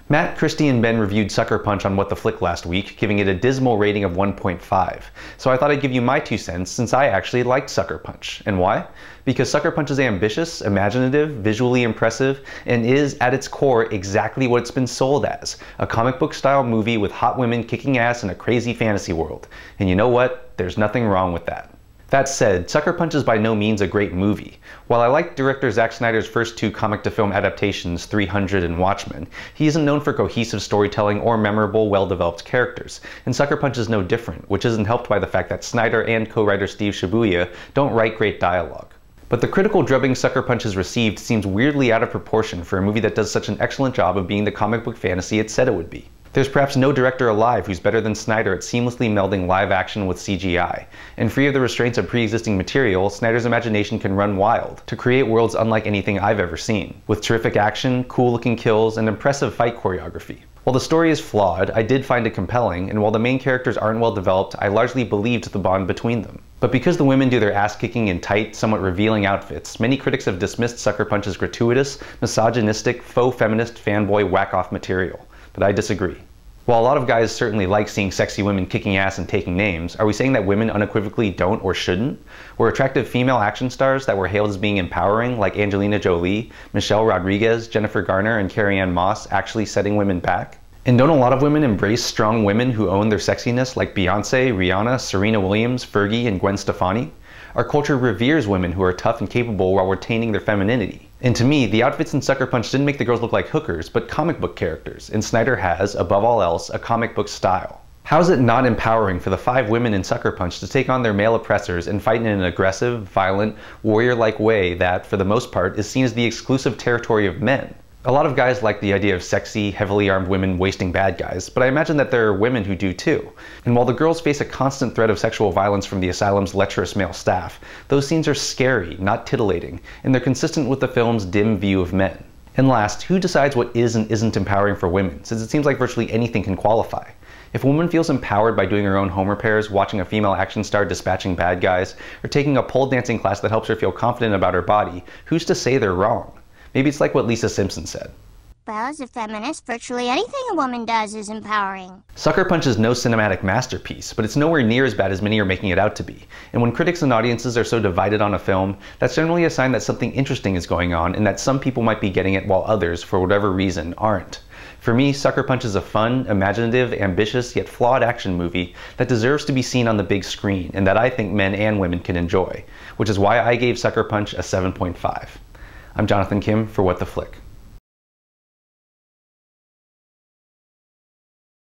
Matt, Christy, and Ben reviewed Sucker Punch on What the Flick last week, giving it a dismal rating of 1.5. So I thought I'd give you my 2 cents since I actually liked Sucker Punch. And why? Because Sucker Punch is ambitious, imaginative, visually impressive, and is, at its core, exactly what it's been sold as. A comic book style movie with hot women kicking ass in a crazy fantasy world. And you know what? There's nothing wrong with that. That said, Sucker Punch is by no means a great movie. While I like director Zack Snyder's first 2 comic-to-film adaptations, 300 and Watchmen, he isn't known for cohesive storytelling or memorable, well-developed characters, and Sucker Punch is no different, which isn't helped by the fact that Snyder and co-writer Steve Shibuya don't write great dialogue. But the critical drubbing Sucker Punch has received seems weirdly out of proportion for a movie that does such an excellent job of being the comic book fantasy it said it would be. There's perhaps no director alive who's better than Snyder at seamlessly melding live action with CGI, and free of the restraints of pre-existing material, Snyder's imagination can run wild to create worlds unlike anything I've ever seen, with terrific action, cool-looking kills, and impressive fight choreography. While the story is flawed, I did find it compelling, and while the main characters aren't well developed, I largely believed the bond between them. But because the women do their ass-kicking in tight, somewhat revealing outfits, many critics have dismissed Sucker Punch as gratuitous, misogynistic, faux-feminist fanboy whack-off material. But I disagree. While a lot of guys certainly like seeing sexy women kicking ass and taking names, are we saying that women unequivocally don't or shouldn't? Were attractive female action stars that were hailed as being empowering, like Angelina Jolie, Michelle Rodriguez, Jennifer Garner, and Carrie-Anne Moss, actually setting women back? And don't a lot of women embrace strong women who own their sexiness, like Beyonce, Rihanna, Serena Williams, Fergie, and Gwen Stefani? Our culture reveres women who are tough and capable while retaining their femininity. And to me, the outfits in Sucker Punch didn't make the girls look like hookers, but comic book characters, and Snyder has, above all else, a comic book style. How is it not empowering for the 5 women in Sucker Punch to take on their male oppressors and fight in an aggressive, violent, warrior-like way that, for the most part, is seen as the exclusive territory of men? A lot of guys like the idea of sexy, heavily armed women wasting bad guys, but I imagine that there are women who do too. And while the girls face a constant threat of sexual violence from the asylum's lecherous male staff, those scenes are scary, not titillating, and they're consistent with the film's dim view of men. And last, who decides what is and isn't empowering for women, since it seems like virtually anything can qualify? If a woman feels empowered by doing her own home repairs, watching a female action star dispatching bad guys, or taking a pole dancing class that helps her feel confident about her body, who's to say they're wrong? Maybe it's like what Lisa Simpson said. Well, as a feminist, virtually anything a woman does is empowering. Sucker Punch is no cinematic masterpiece, but it's nowhere near as bad as many are making it out to be. And when critics and audiences are so divided on a film, that's generally a sign that something interesting is going on and that some people might be getting it while others, for whatever reason, aren't. For me, Sucker Punch is a fun, imaginative, ambitious, yet flawed action movie that deserves to be seen on the big screen and that I think men and women can enjoy, which is why I gave Sucker Punch a 7.5. I'm Jonathan Kim for What the Flick.